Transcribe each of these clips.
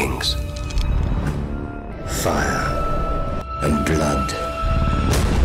kings. Fire and blood.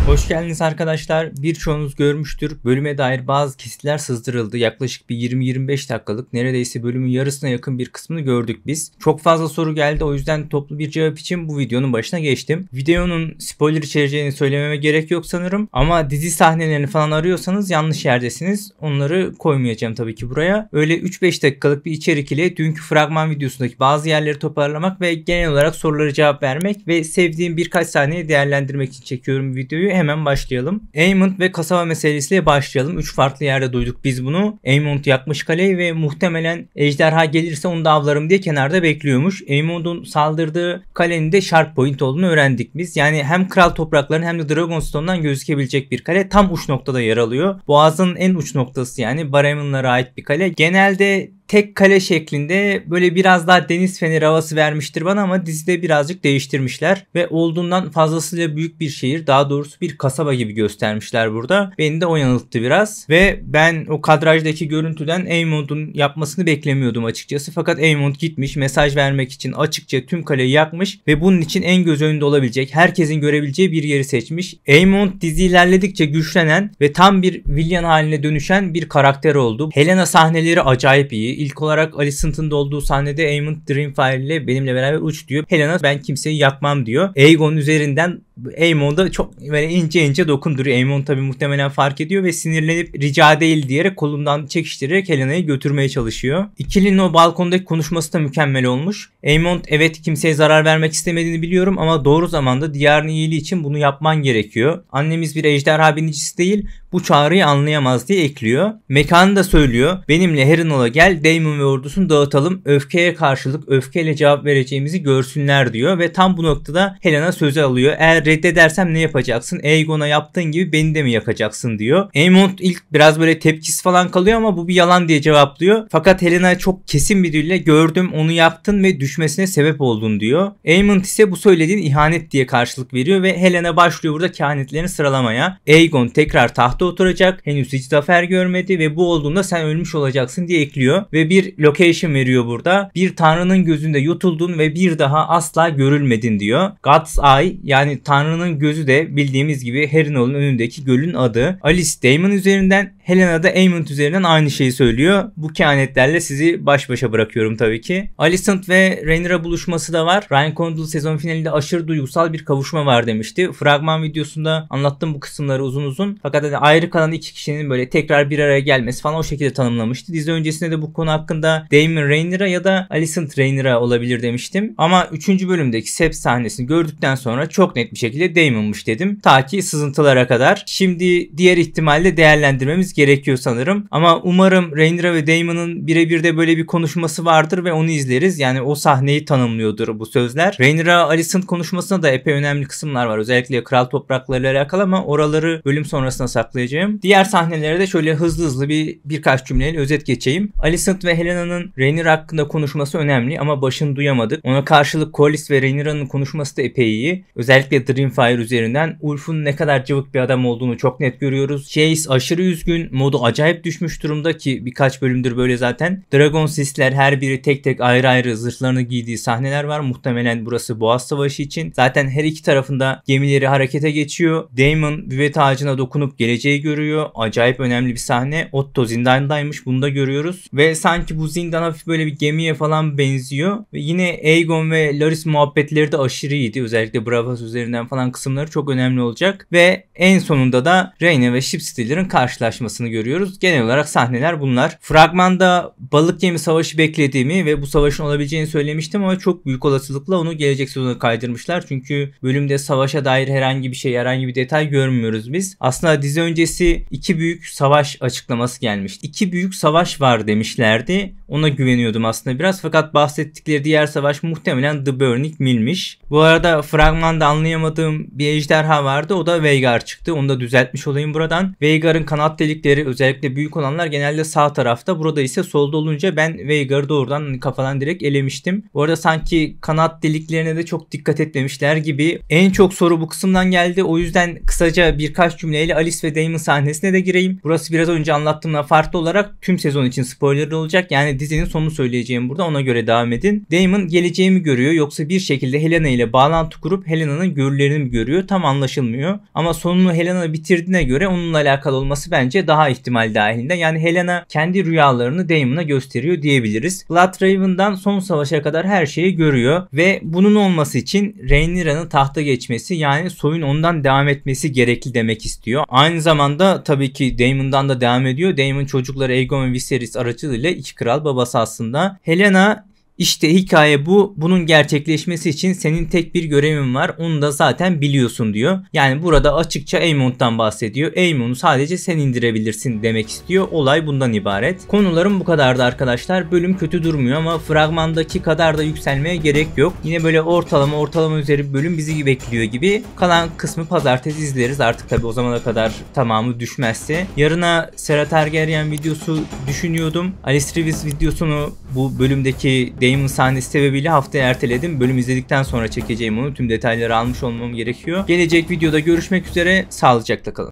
Hoş geldiniz arkadaşlar. Birçoğunuz görmüştür. Bölüme dair bazı kesitler sızdırıldı. Yaklaşık bir 20-25 dakikalık, neredeyse bölümün yarısına yakın bir kısmını gördük biz. Çok fazla soru geldi, o yüzden toplu bir cevap için bu videonun başına geçtim. Videonun spoiler içereceğini söylememe gerek yok sanırım. Ama dizi sahnelerini falan arıyorsanız yanlış yerdesiniz. Onları koymayacağım tabii ki buraya. Öyle 3-5 dakikalık bir içerik ile dünkü fragman videosundaki bazı yerleri toparlamak ve genel olarak sorulara cevap vermek ve sevdiğim birkaç sahneyi değerlendirmek için çekiyorum videoyu. Hemen başlayalım. Aemond ve kasaba meselesiyle başlayalım. 3 farklı yerde duyduk biz bunu. Aemond yakmış kaleyi ve muhtemelen ejderha gelirse onu da avlarım diye kenarda bekliyormuş. Aemond'un saldırdığı kalenin de Sharp Point olduğunu öğrendik biz. Yani hem kral topraklarının hem de Dragonstone'dan gözükebilecek bir kale. Tam uç noktada yer alıyor. Boğazın en uç noktası, yani Baratheon'lara ait bir kale. Genelde tek kale şeklinde, böyle biraz daha deniz feneri havası vermiştir bana ama dizide birazcık değiştirmişler ve olduğundan fazlasıyla büyük bir şehir, daha doğrusu bir kasaba gibi göstermişler burada. Beni de o yanılttı biraz ve ben o kadrajdaki görüntüden Aemond'un yapmasını beklemiyordum açıkçası. Fakat Aemond gitmiş, mesaj vermek için açıkça tüm kaleyi yakmış ve bunun için en göz önünde olabilecek, herkesin görebileceği bir yeri seçmiş. Aemond dizi ilerledikçe güçlenen ve tam bir villain haline dönüşen bir karakter oldu. Helena sahneleri acayip iyi. İlk olarak Alicent'ın da olduğu sahnede Aemond Dreamfire ile benimle beraber uç diyor. Helena ben kimseyi yakmam diyor. Aegon üzerinden Aemond'a çok böyle ince dokunduruyor. Aemond tabi muhtemelen fark ediyor ve sinirlenip rica değil diyerek kolundan çekiştirerek Helena'yı götürmeye çalışıyor. İkilinin o balkondaki konuşması da mükemmel olmuş. Aemond evet kimseye zarar vermek istemediğini biliyorum ama doğru zamanda diyarın iyiliği için bunu yapman gerekiyor. Annemiz bir ejderha binicisi değil, bu çağrıyı anlayamaz diye ekliyor. Mekanı da söylüyor. Benimle Harrenhal'a gel, Daemon ve ordusunu dağıtalım. Öfkeye karşılık öfkeyle cevap vereceğimizi görsünler diyor ve tam bu noktada Helena sözü alıyor. Eğer reddedersem ne yapacaksın? Aegon'a yaptığın gibi beni de mi yakacaksın diyor. Aemond ilk biraz böyle tepkisi falan kalıyor ama bu bir yalan diye cevaplıyor. Fakat Helena çok kesin bir dille gördüm, onu yaktın ve düşmesine sebep oldun diyor. Aemond ise bu söylediğin ihanet diye karşılık veriyor ve Helena başlıyor burada kehanetlerini sıralamaya. Aegon tekrar tahta oturacak. Henüz hiç zafer görmedi ve bu olduğunda sen ölmüş olacaksın diye ekliyor ve bir location veriyor burada. Bir tanrının gözünde yutuldun ve bir daha asla görülmedin diyor. God's Eye, yani tanrının gözü de bildiğimiz gibi Harrenhal'ın önündeki gölün adı. Alice Daemon üzerinden, Helena da Aemond üzerinden aynı şeyi söylüyor. Bu kehanetlerle sizi baş başa bırakıyorum tabii ki. Alicent ve Rhaenyra buluşması da var. Ryan Condal sezon finalinde aşırı duygusal bir kavuşma var demişti. Fragman videosunda anlattım bu kısımları uzun. Fakat ayrı kalan iki kişinin böyle tekrar bir araya gelmesi falan o şekilde tanımlamıştı. Dizi öncesinde de bu konu hakkında Daemon Rhaenyra ya da Alicent Rhaenyra olabilir demiştim. Ama 3. bölümdeki Sept sahnesini gördükten sonra çok net bir şekilde Daemon'muş dedim. Ta ki sızıntılara kadar. Şimdi diğer ihtimalle değerlendirmemiz gerekiyor sanırım. Ama umarım Rhaenyra ve Daemon'ın birebir de böyle bir konuşması vardır ve onu izleriz. Yani o sahneyi tanımlıyordur bu sözler. Rhaenyra Alicent konuşmasında da epey önemli kısımlar var. Özellikle kral topraklarıyla alakalı ama oraları bölüm sonrasına saklayacağım. Diğer sahnelere de şöyle hızlı birkaç cümleyle özet geçeyim. Alicent ve Helena'nın Rhaenyra hakkında konuşması önemli ama başını duyamadık. Ona karşılık Corlys ve Rhaenyra'nın konuşması da epey iyi. Özellikle Dreamfire üzerinden Ulf'un ne kadar cıvık bir adam olduğunu çok net görüyoruz. Jace aşırı üzgün, modu acayip düşmüş durumda ki birkaç bölümdür böyle zaten. Dragon Sisler her biri tek tek ayrı zırhlarını giydiği sahneler var. Muhtemelen burası Boğaz Savaşı için. Zaten her iki tarafında gemileri harekete geçiyor. Daemon büvet ağacına dokunup geleceği görüyor. Acayip önemli bir sahne. Otto zindandaymış, bunu da görüyoruz. Ve sanki bu zindan hafif böyle bir gemiye falan benziyor. Ve yine Aegon ve Larys muhabbetleri de aşırı iyiydi. Özellikle Braavos üzerinden falan kısımları çok önemli olacak. Ve en sonunda da Rhaenyra ve Shipstealer'ın karşılaşmasını görüyoruz. Genel olarak sahneler bunlar. Fragmanda balık gemi savaşı beklediğimi ve bu savaşın olabileceğini söylemiştim ama çok büyük olasılıkla onu gelecek sezona kaydırmışlar. Çünkü bölümde savaşa dair herhangi bir detay görmüyoruz biz. Aslında dizi öncesi 2 büyük savaş açıklaması gelmişti. 2 büyük savaş var demişlerdi. Ona güveniyordum aslında biraz. Fakat bahsettikleri diğer savaş muhtemelen The Burning Mill'miş. Bu arada fragmanda anlamadığım bir ejderha vardı. O da Veigar çıktı. Onu da düzeltmiş olayım buradan. Veigar'ın kanat delikleri özellikle büyük olanlar genelde sağ tarafta. Burada ise solda olunca ben Veigar'ı doğrudan kafadan direkt elemiştim. Bu arada sanki kanat deliklerine de çok dikkat etmemişler gibi. En çok soru bu kısımdan geldi. O yüzden kısaca birkaç cümleyle Alice ve Daemon sahnesine de gireyim. Burası biraz önce anlattığımdan farklı olarak tüm sezon için spoiler olacak. Yani dizinin sonunu söyleyeceğim burada. Ona göre devam edin. Daemon geleceğimi görüyor. Yoksa bir şekilde Helena ile bağlantı kurup Helena'nın görülerini mi görüyor? Tam anlaşılmıyor. Ama sonunu Helena bitirdiğine göre onunla alakalı olması bence daha ihtimal dahilinde. Yani Helena kendi rüyalarını Daemon'a gösteriyor diyebiliriz. Bloodraven'dan son savaşa kadar her şeyi görüyor ve bunun olması için Rhaenyra'nın tahta geçmesi, yani soyun ondan devam etmesi gerekli demek istiyor. Aynı zamanda tabii ki Daemon'dan da devam ediyor. Daemon çocukları Aegon ve Viserys aracılığıyla iki kral babası aslında. Helena, İşte hikaye bu. Bunun gerçekleşmesi için senin tek bir görevin var. Onu da zaten biliyorsun diyor. Yani burada açıkça Aemon'dan bahsediyor. Aemon'u sadece sen indirebilirsin demek istiyor. Olay bundan ibaret. Konularım bu kadardı arkadaşlar. Bölüm kötü durmuyor ama fragmandaki kadar da yükselmeye gerek yok. Yine böyle ortalama üzeri bir bölüm bizi bekliyor gibi. Kalan kısmı pazartesi izleriz. Artık tabi o zamana kadar tamamı düşmezse. Yarına Serra Targaryen videosu düşünüyordum. Alice Reeves videosunu bu bölümdeki Daemon sahnesi sebebiyle haftaya erteledim. Bölüm izledikten sonra çekeceğim onu. Tüm detayları almış olmam gerekiyor. Gelecek videoda görüşmek üzere. Sağlıcakla kalın.